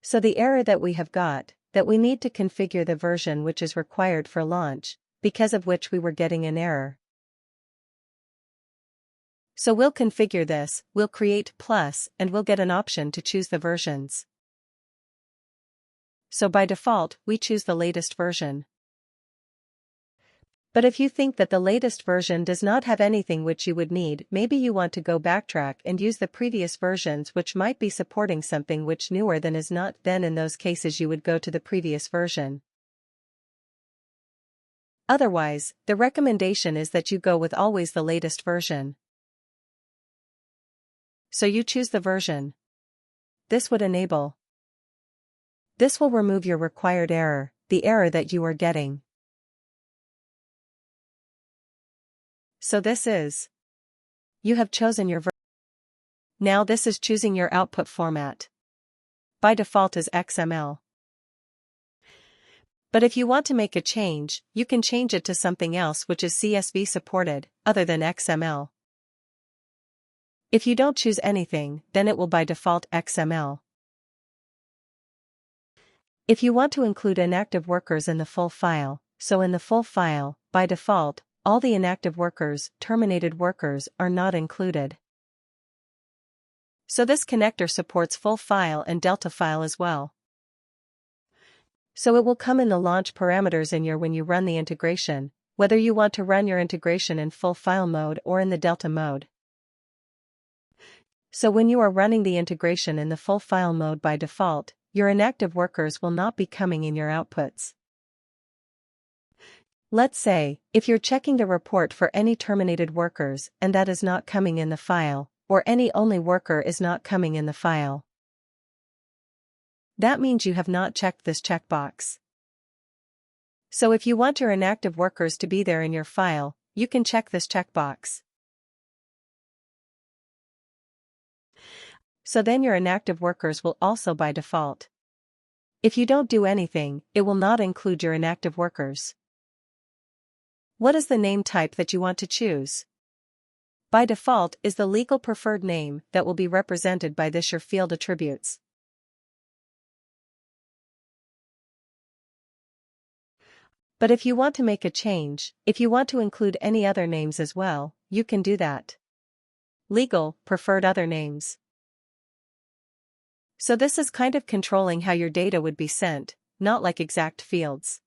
So the error that we have got, that we need to configure the version which is required for launch, because of which we were getting an error. So we'll configure this, we'll create plus, and we'll get an option to choose the versions. So by default, we choose the latest version. But if you think that the latest version does not have anything which you would need, maybe you want to go backtrack and use the previous versions which might be supporting something which newer than is not, then in those cases you would go to the previous version. Otherwise, the recommendation is that you go with always the latest version. So you choose the version. This would enable. This will remove your required error, the error that you are getting. So this is. You have chosen your version. Now this is choosing your output format. By default is XML. But if you want to make a change, you can change it to something else which is CSV supported, other than XML. If you don't choose anything, then it will by default XML. If you want to include inactive workers in the full file, so in the full file, by default, all the inactive workers, terminated workers, are not included. So this connector supports full file and delta file as well. So it will come in the launch parameters in your when you run the integration, whether you want to run your integration in full file mode or in the delta mode. So when you are running the integration in the full file mode by default, your inactive workers will not be coming in your outputs. Let's say, if you're checking the report for any terminated workers and that is not coming in the file, or any only worker is not coming in the file. That means you have not checked this checkbox. So if you want your inactive workers to be there in your file, you can check this checkbox. So then your inactive workers will also by default. If you don't do anything, it will not include your inactive workers. What is the name type that you want to choose? By default is the legal preferred name that will be represented by this your field attributes. But if you want to make a change, if you want to include any other names as well, you can do that. Legal, preferred other names. So this is kind of controlling how your data would be sent, not like exact fields.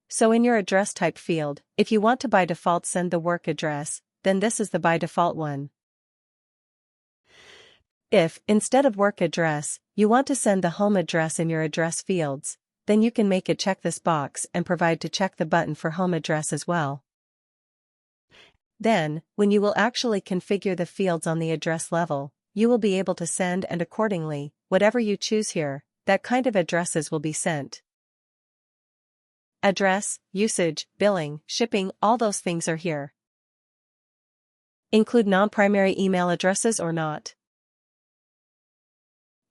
So in your address type field, if you want to by default send the work address, then this is the by default one. If, instead of work address, you want to send the home address in your address fields, then you can make it check this box and provide to check the button for home address as well. Then, when you will actually configure the fields on the address level, you will be able to send and accordingly, whatever you choose here, that kind of addresses will be sent. Address, usage, billing, shipping, all those things are here. Include non-primary email addresses or not.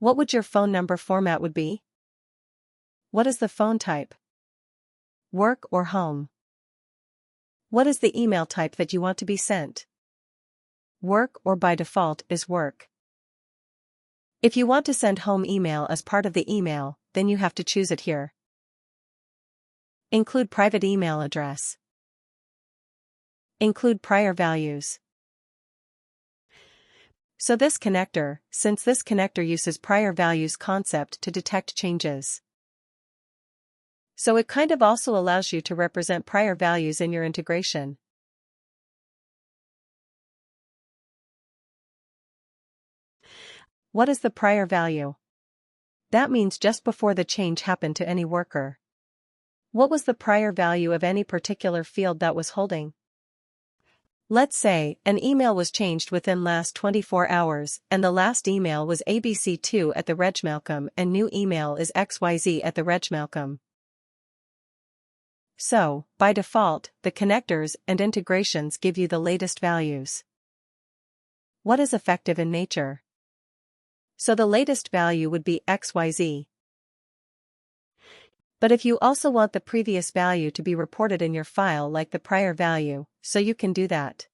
What would your phone number format would be? What is the phone type? Work or home? What is the email type that you want to be sent? Work or by default is work. If you want to send home email as part of the email, then you have to choose it here. Include private email address. Include prior values. So this connector, since this connector uses prior values concept to detect changes. So it kind of also allows you to represent prior values in your integration. What is the prior value? That means just before the change happened to any worker. What was the prior value of any particular field that was holding? Let's say an email was changed within last 24 hours and the last email was ABC2 at the regmalcolm and new email is XYZ at the regmalcolm. So, by default, the connectors and integrations give you the latest values. What is effective in nature? So the latest value would be XYZ. But if you also want the previous value to be reported in your file like the prior value, so you can do that.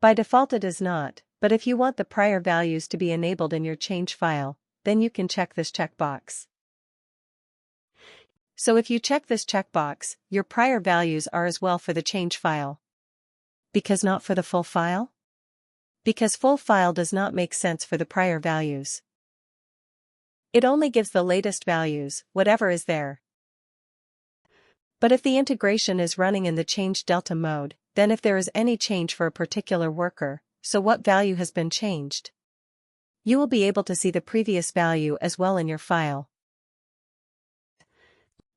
By default it is not, but if you want the prior values to be enabled in your change file, then you can check this checkbox. So if you check this checkbox, your prior values are as well for the change file. Because not for the full file? Because full file does not make sense for the prior values. It only gives the latest values, whatever is there. But if the integration is running in the change delta mode, then if there is any change for a particular worker, so what value has been changed, you will be able to see the previous value as well in your file.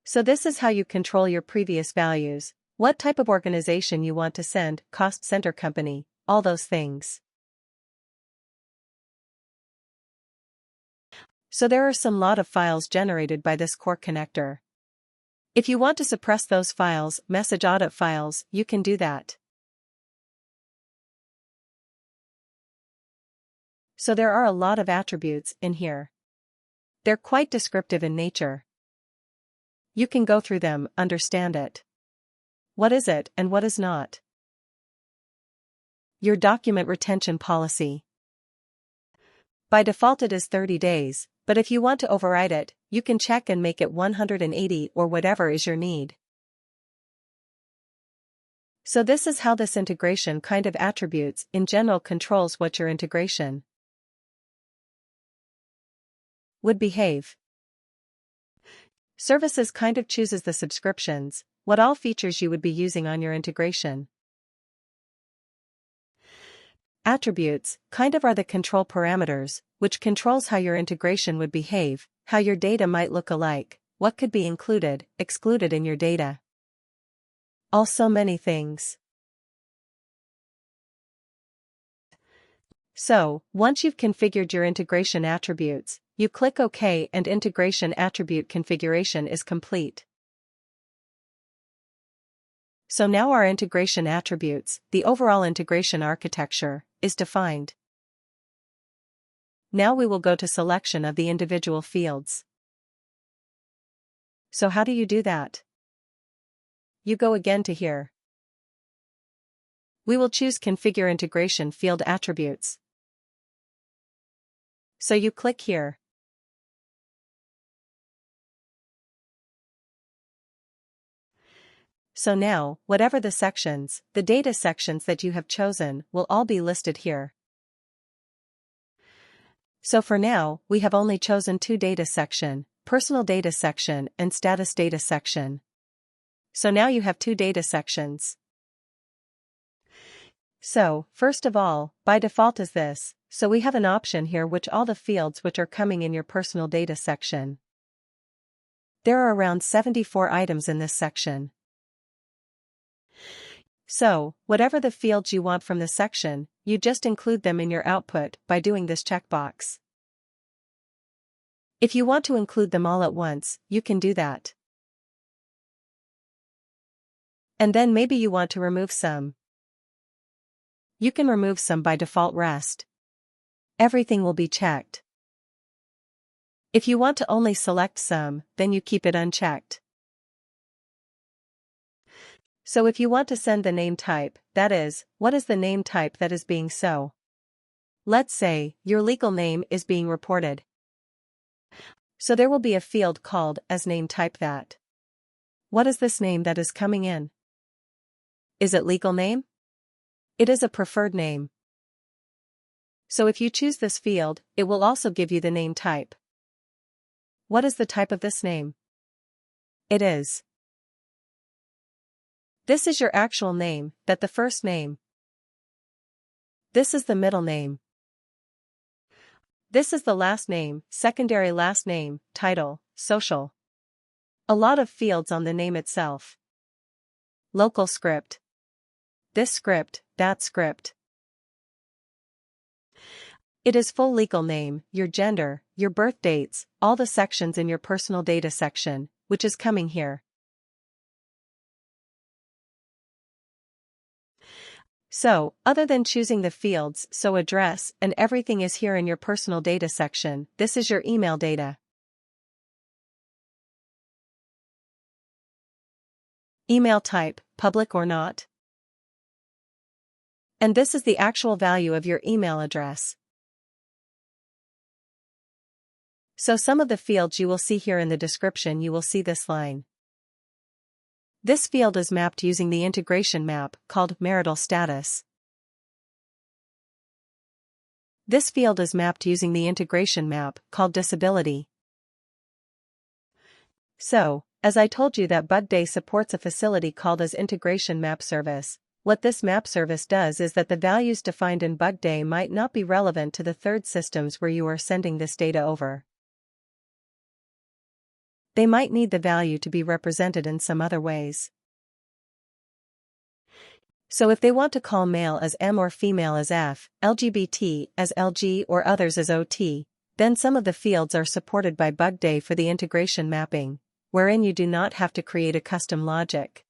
So this is how you control your previous values, what type of organization you want to send, cost center company, all those things. So there are some lot of files generated by this core connector. If you want to suppress those files, message audit files, you can do that. So there are a lot of attributes in here. They're quite descriptive in nature. You can go through them, understand it. What is it and what is not? Your document retention policy. By default it is 30 days, but if you want to override it, you can check and make it 180 or whatever is your need. So this is how this integration kind of attributes in general controls what your integration would behave. Services kind of chooses the subscriptions, what all features you would be using on your integration. Attributes kind of are the control parameters, which controls how your integration would behave, how your data might look alike, what could be included, excluded in your data. Also many things. So, once you've configured your integration attributes, you click OK and integration attribute configuration is complete. So now our integration attributes, the overall integration architecture, is defined. Now we will go to selection of the individual fields. So how do you do that? You go again to here. We will choose Configure Integration Field Attributes. So you click here. So now, whatever the sections, the data sections that you have chosen, will all be listed here. So for now, we have only chosen two data section, personal data section and status data section. So now you have two data sections. So, first of all, by default is this, so we have an option here which all the fields which are coming in your personal data section. There are around 74 items in this section. So, whatever the fields you want from the section, you just include them in your output by doing this checkbox. If you want to include them all at once, you can do that. And then maybe you want to remove some. You can remove some by default rest. Everything will be checked. If you want to only select some, then you keep it unchecked. So if you want to send the name type, that is, what is the name type that is being so? Let's say, your legal name is being reported. So there will be a field called as name type that. What is this name that is coming in? Is it legal name? It is a preferred name. So if you choose this field, it will also give you the name type. What is the type of this name? It is. This is your actual name, that the first name. This is the middle name. This is the last name, secondary last name, title, social. A lot of fields on the name itself. Local script. This script, that script. It is full legal name, your gender, your birth dates, all the sections in your personal data section, which is coming here. So, other than choosing the fields, so address and everything is here in your personal data section, this is your email data. Email type, public or not. And this is the actual value of your email address. So some of the fields you will see here in the description, you will see this line. This field is mapped using the integration map called marital status. This field is mapped using the integration map called disability. So, as I told you that Workday supports a facility called as integration map service, what this map service does is that the values defined in Workday might not be relevant to the third systems where you are sending this data over. They might need the value to be represented in some other ways. So if they want to call male as M or female as F, LGBT as LG or others as OT, then some of the fields are supported by Workday for the integration mapping, wherein you do not have to create a custom logic.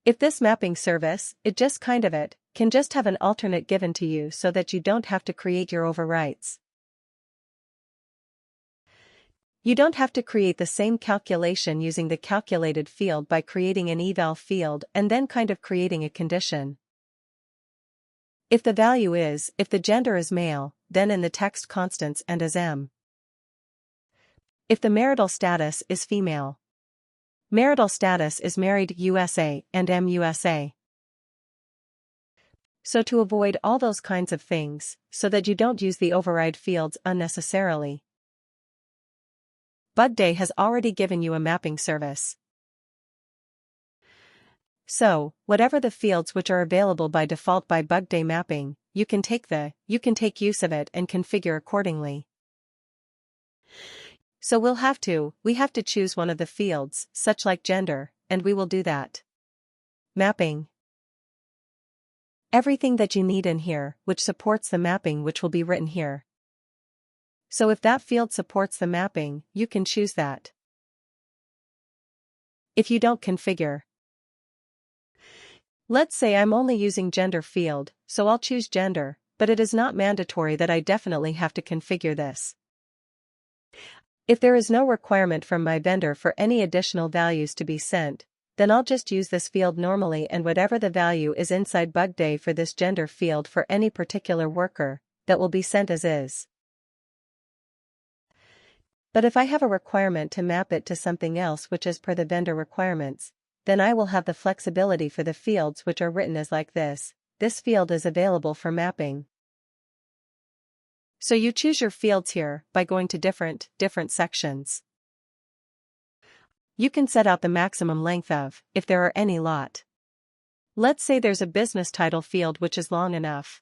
If this mapping service, can just have an alternate given to you so that you don't have to create your overwrites. You don't have to create the same calculation using the calculated field by creating an eval field and then creating a condition. If the gender is male, then in the text constants and as M. If the marital status is female. Marital status is married USA and MUSA. So to avoid all those kinds of things, so that you don't use the override fields unnecessarily, Workday has already given you a mapping service. So, whatever the fields which are available by default by Workday mapping, you can take use of it and configure accordingly. So we have to choose one of the fields, such like gender, and we will do that. Mapping. Everything that you need in here, which supports the mapping which will be written here. So if that field supports the mapping, you can choose that. If you don't configure. Let's say I'm only using gender field, so I'll choose gender, but it is not mandatory that I definitely have to configure this. If there is no requirement from my vendor for any additional values to be sent, then I'll just use this field normally, and whatever the value is inside Workday for this gender field for any particular worker, that will be sent as is. But if I have a requirement to map it to something else which is per the vendor requirements, then I will have the flexibility for the fields which are written as like this. This field is available for mapping. So you choose your fields here by going to different sections. You can set out the maximum length of, if there are any lot. Let's say there's a business title field which is long enough.